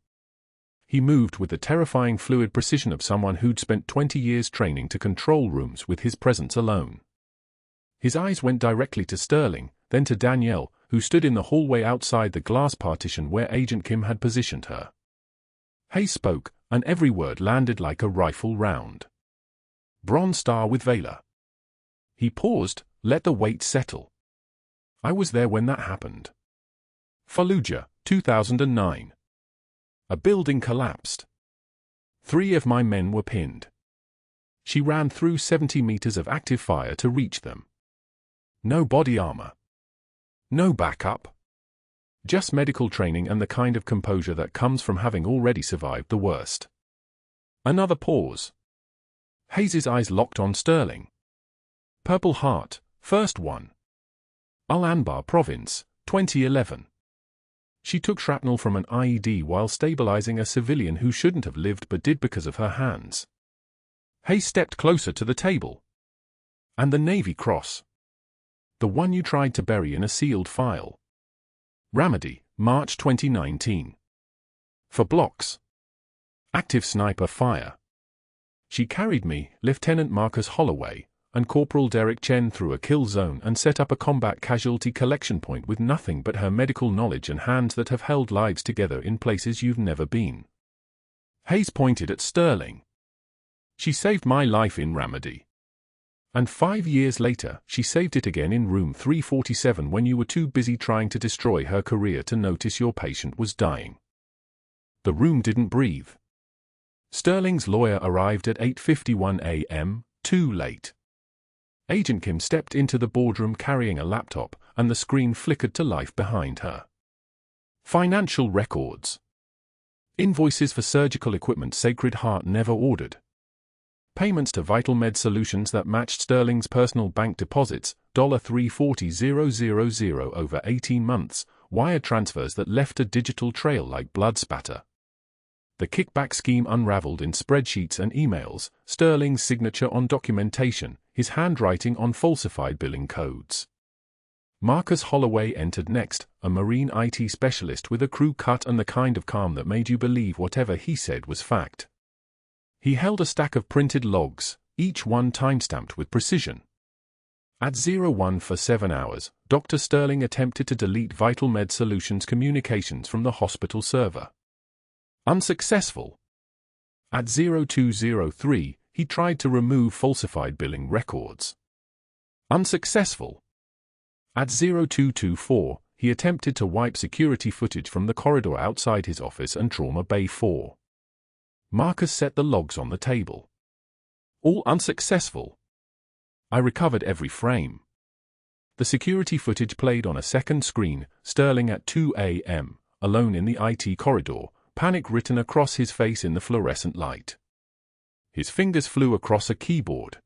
He moved with the terrifying fluid precision of someone who'd spent 20 years training to control rooms with his presence alone. His eyes went directly to Sterling, then to Danielle, who stood in the hallway outside the glass partition where Agent Kim had positioned her. Hayes spoke, and every word landed like a rifle round. "Bronze Star with Valor." He paused, let the weight settle. "I was there when that happened. Fallujah, 2009. A building collapsed. 3 of my men were pinned. She ran through 70 meters of active fire to reach them. No body armor. No backup. Just medical training and the kind of composure that comes from having already survived the worst." Another pause. Hayes's eyes locked on Sterling. "Purple Heart, first one. Al-Anbar Province, 2011. She took shrapnel from an IED while stabilizing a civilian who shouldn't have lived but did because of her hands." Hayes stepped closer to the table. "And the Navy Cross. The one you tried to bury in a sealed file. Ramadi, March 2019. For blocks. Active sniper fire. She carried me, Lieutenant Marcus Holloway, and Corporal Derek Chen through a kill zone and set up a combat casualty collection point with nothing but her medical knowledge and hands that have held lives together in places you've never been." Hayes pointed at Sterling. "She saved my life in Ramadi. And 5 years later, she saved it again in room 347 when you were too busy trying to destroy her career to notice your patient was dying." The room didn't breathe. Sterling's lawyer arrived at 8:51 a.m., too late. Agent Kim stepped into the boardroom carrying a laptop, and the screen flickered to life behind her. Financial records. Invoices for surgical equipment Sacred Heart never ordered. Payments to Vital Med Solutions that matched Sterling's personal bank deposits, $340,000 over 18 months, wire transfers that left a digital trail like blood spatter. The kickback scheme unraveled in spreadsheets and emails, Sterling's signature on documentation, his handwriting on falsified billing codes. Marcus Holloway entered next, a marine IT specialist with a crew cut and the kind of calm that made you believe whatever he said was fact. He held a stack of printed logs, each one timestamped with precision. At 01 for 7 hours, Dr. Sterling attempted to delete Vital Med Solutions communications from the hospital server. Unsuccessful. At 0203, he tried to remove falsified billing records. Unsuccessful. At 0224, he attempted to wipe security footage from the corridor outside his office and Trauma Bay 4. Marcus set the logs on the table. All unsuccessful. I recovered every frame. The security footage played on a second screen, Sterling at 2 a.m., alone in the IT corridor, panic written across his face in the fluorescent light. His fingers flew across a keyboard.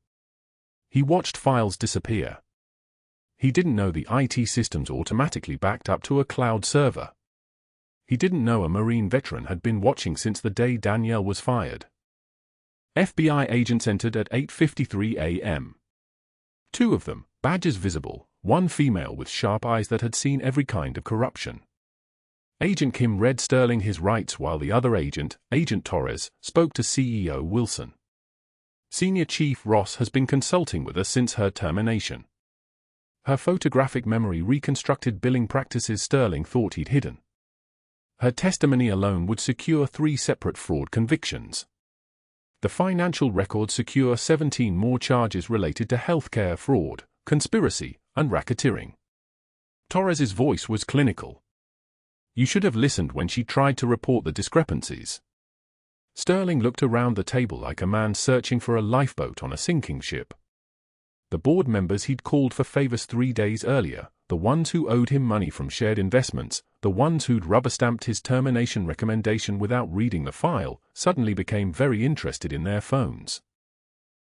He watched files disappear. He didn't know the IT systems automatically backed up to a cloud server. He didn't know a Marine veteran had been watching since the day Danielle was fired. FBI agents entered at 8:53 a.m. Two of them, badges visible, one female with sharp eyes that had seen every kind of corruption. Agent Kim read Sterling his rights while the other agent, Agent Torres, spoke to CEO Wilson. Senior Chief Ross has been consulting with us since her termination. Her photographic memory reconstructed billing practices Sterling thought he'd hidden. Her testimony alone would secure 3 separate fraud convictions. The financial records secure 17 more charges related to healthcare fraud, conspiracy, and racketeering. Torres's voice was clinical. You should have listened when she tried to report the discrepancies. Sterling looked around the table like a man searching for a lifeboat on a sinking ship. The board members he'd called for favors 3 days earlier, the ones who owed him money from shared investments, the ones who'd rubber-stamped his termination recommendation without reading the file, suddenly became very interested in their phones.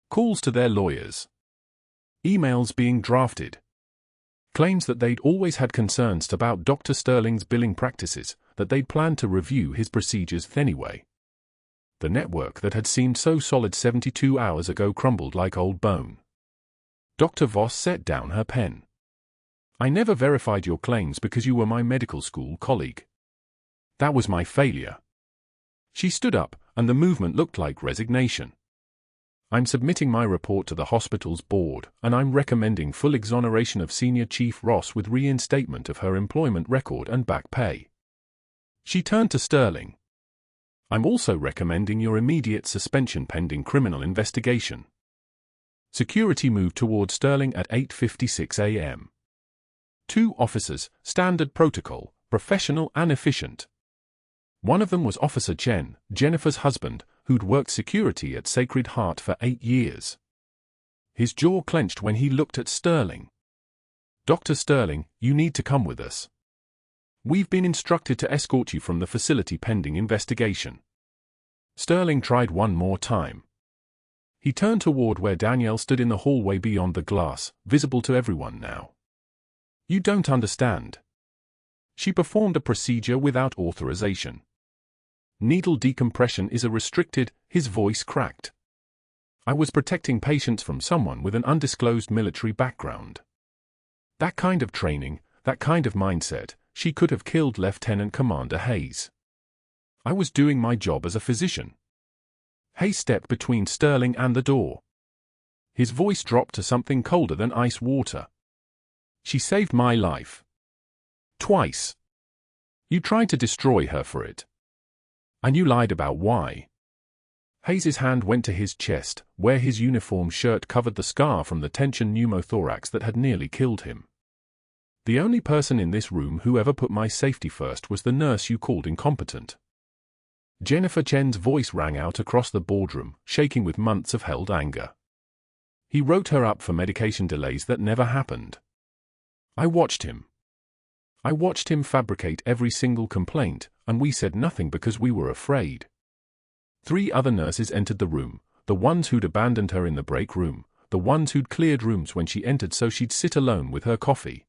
Calls to their lawyers. Emails being drafted. Claims that they'd always had concerns about Dr. Sterling's billing practices, that they'd planned to review his procedures anyway. The network that had seemed so solid 72 hours ago crumbled like old bone. Dr. Voss set down her pen. I never verified your claims because you were my medical school colleague. That was my failure. She stood up, and the movement looked like resignation. I'm submitting my report to the hospital's board, and I'm recommending full exoneration of Senior Chief Ross with reinstatement of her employment record and back pay. She turned to Sterling. I'm also recommending your immediate suspension pending criminal investigation. Security moved toward Sterling at 8:56 a.m. 2 officers, standard protocol, professional and efficient. One of them was Officer Chen, Jennifer's husband, who'd worked security at Sacred Heart for 8 years. His jaw clenched when he looked at Sterling. Dr. Sterling, you need to come with us. We've been instructed to escort you from the facility pending investigation. Sterling tried one more time. He turned toward where Danielle stood in the hallway beyond the glass, visible to everyone now. You don't understand. She performed a procedure without authorization. Needle decompression is a restricted, his voice cracked. I was protecting patients from someone with an undisclosed military background. That kind of training, that kind of mindset, she could have killed Lieutenant Commander Hayes. I was doing my job as a physician. Hayes stepped between Sterling and the door. His voice dropped to something colder than ice water. She saved my life. Twice. You tried to destroy her for it. And you lied about why. Hayes's hand went to his chest, where his uniform shirt covered the scar from the tension pneumothorax that had nearly killed him. The only person in this room who ever put my safety first was the nurse you called incompetent. Jennifer Chen's voice rang out across the boardroom, shaking with months of held anger. He wrote her up for medication delays that never happened. I watched him. I watched him fabricate every single complaint, and we said nothing because we were afraid. 3 other nurses entered the room, the ones who'd abandoned her in the break room, the ones who'd cleared rooms when she entered so she'd sit alone with her coffee.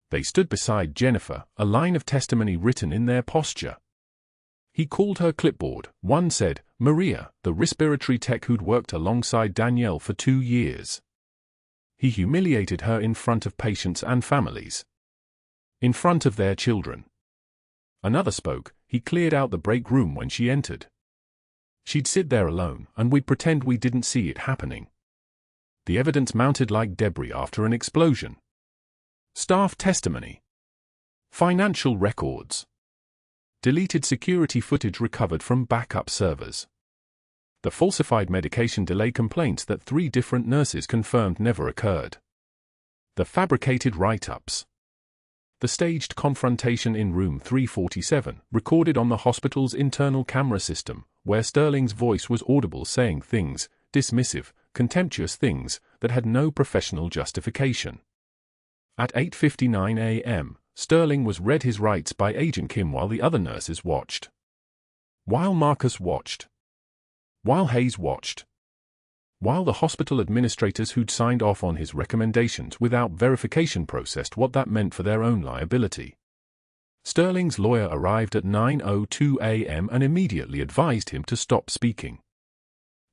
They stood beside Jennifer, a line of testimony written in their posture. He called her clipboard. One said, Maria, the respiratory tech who'd worked alongside Danielle for 2 years. He humiliated her in front of patients and families. In front of their children. Another spoke, he cleared out the break room when she entered. She'd sit there alone, and we'd pretend we didn't see it happening. The evidence mounted like debris after an explosion. Staff testimony. Financial records. Deleted security footage recovered from backup servers. The falsified medication delay complaints that 3 different nurses confirmed never occurred. The fabricated write-ups. The staged confrontation in room 347, recorded on the hospital's internal camera system, where Sterling's voice was audible saying things, dismissive, contemptuous things, that had no professional justification. At 8:59 a.m., Sterling was read his rights by Agent Kim while the other nurses watched. While Marcus watched. While Hayes watched. While the hospital administrators who'd signed off on his recommendations without verification processed what that meant for their own liability. Sterling's lawyer arrived at 9:02 a.m. and immediately advised him to stop speaking.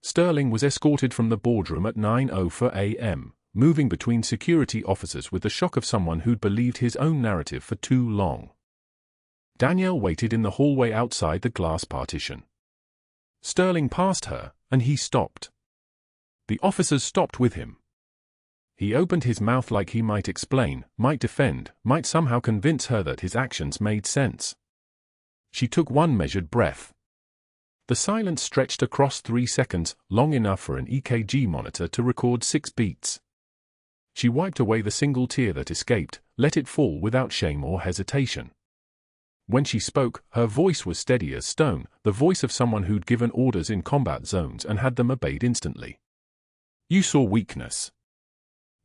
Sterling was escorted from the boardroom at 9:04 a.m., moving between security officers with the shock of someone who'd believed his own narrative for too long. Danielle waited in the hallway outside the glass partition. Sterling passed her, and he stopped. The officers stopped with him. He opened his mouth like he might explain, might defend, might somehow convince her that his actions made sense. She took one measured breath. The silence stretched across 3 seconds, long enough for an EKG monitor to record 6 beats. She wiped away the single tear that escaped, let it fall without shame or hesitation. When she spoke, her voice was steady as stone, the voice of someone who'd given orders in combat zones and had them obeyed instantly. You saw weakness.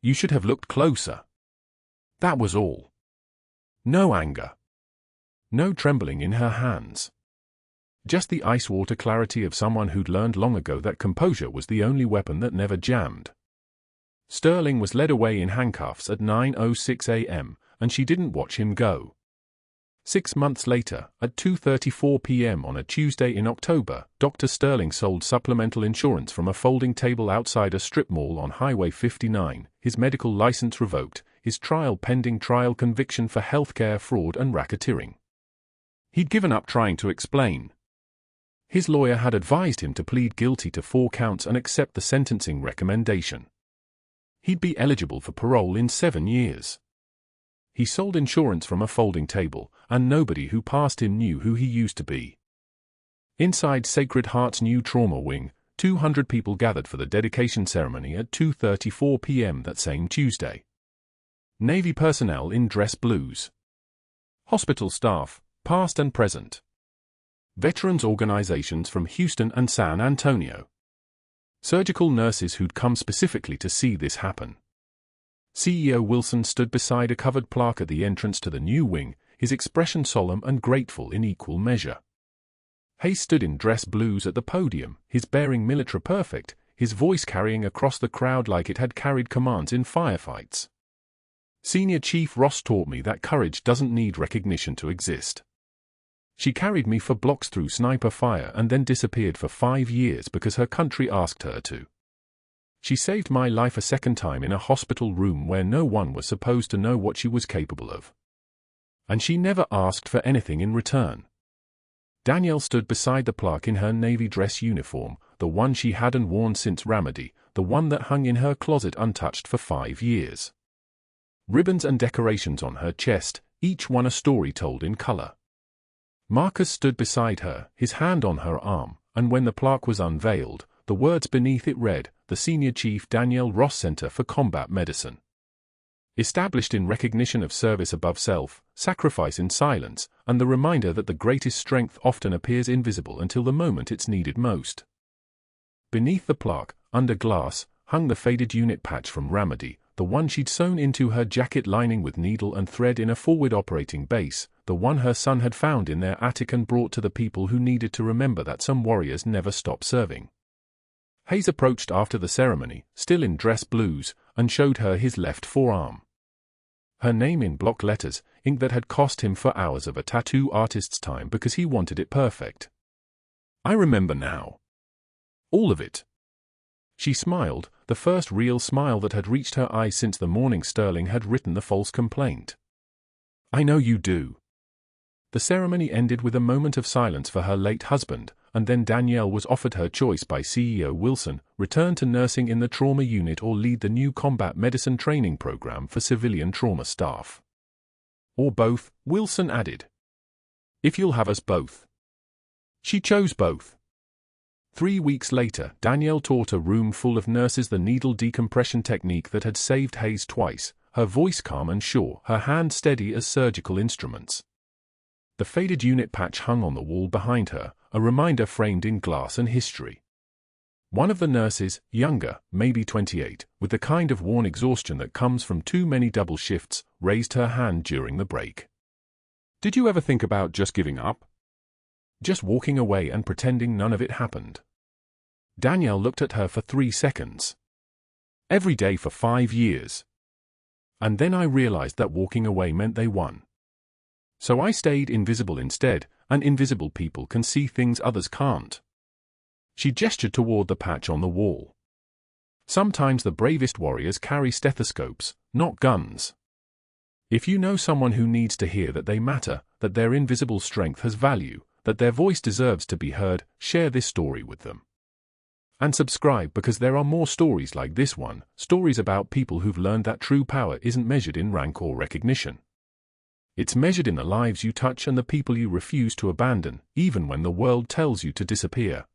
You should have looked closer. That was all. No anger. No trembling in her hands. Just the ice-water clarity of someone who'd learned long ago that composure was the only weapon that never jammed. Sterling was led away in handcuffs at 9:06 a.m., and she didn't watch him go. 6 months later, at 2:34 p.m. on a Tuesday in October, Dr. Sterling sold supplemental insurance from a folding table outside a strip mall on Highway 59, his medical license revoked, his trial pending trial conviction for healthcare fraud and racketeering. He'd given up trying to explain. His lawyer had advised him to plead guilty to 4 counts and accept the sentencing recommendation. He'd be eligible for parole in 7 years. He sold insurance from a folding table, and nobody who passed him knew who he used to be. Inside Sacred Heart's new trauma wing, 200 people gathered for the dedication ceremony at 2:34 p.m. that same Tuesday. Navy personnel in dress blues. Hospital staff, past and present. Veterans organizations from Houston and San Antonio. Surgical nurses who'd come specifically to see this happen. CEO Wilson stood beside a covered plaque at the entrance to the new wing, his expression solemn and grateful in equal measure. Hayes stood in dress blues at the podium, his bearing military perfect, his voice carrying across the crowd like it had carried commands in firefights. Senior Chief Ross taught me that courage doesn't need recognition to exist. She carried me for blocks through sniper fire and then disappeared for 5 years because her country asked her to. She saved my life a second time in a hospital room where no one was supposed to know what she was capable of. And she never asked for anything in return. Danielle stood beside the plaque in her navy dress uniform, the one she hadn't worn since Ramadi, the one that hung in her closet untouched for 5 years. Ribbons and decorations on her chest, each one a story told in color. Marcus stood beside her, his hand on her arm, and when the plaque was unveiled, the words beneath it read, the Senior Chief Danielle Ross Center for Combat Medicine. Established in recognition of service above self, sacrifice in silence, and the reminder that the greatest strength often appears invisible until the moment it's needed most. Beneath the plaque, under glass, hung the faded unit patch from Ramadi, the one she'd sewn into her jacket lining with needle and thread in a forward operating base, the one her son had found in their attic and brought to the people who needed to remember that some warriors never stop serving. Hayes approached after the ceremony, still in dress blues, and showed her his left forearm. Her name in block letters, ink that had cost him 4 hours of a tattoo artist's time because he wanted it perfect. I remember now. All of it. She smiled, the first real smile that had reached her eyes since the morning Sterling had written the false complaint. I know you do. The ceremony ended with a moment of silence for her late husband, and then Danielle was offered her choice by CEO Wilson, return to nursing in the trauma unit or lead the new combat medicine training program for civilian trauma staff. Or both, Wilson added. If you'll have us both. She chose both. 3 weeks later, Danielle taught a room full of nurses the needle decompression technique that had saved Hayes twice, her voice calm and sure, her hand steady as surgical instruments. The faded unit patch hung on the wall behind her, a reminder framed in glass and history. One of the nurses, younger, maybe 28, with the kind of worn exhaustion that comes from too many double shifts, raised her hand during the break. Did you ever think about just giving up? Just walking away and pretending none of it happened? Danielle looked at her for 3 seconds. Every day for 5 years. And then I realized that walking away meant they won. So I stayed invisible instead, and invisible people can see things others can't. She gestured toward the patch on the wall. Sometimes the bravest warriors carry stethoscopes, not guns. If you know someone who needs to hear that they matter, that their invisible strength has value, that their voice deserves to be heard, share this story with them. And subscribe, because there are more stories like this one, stories about people who've learned that true power isn't measured in rank or recognition. It's measured in the lives you touch and the people you refuse to abandon, even when the world tells you to disappear.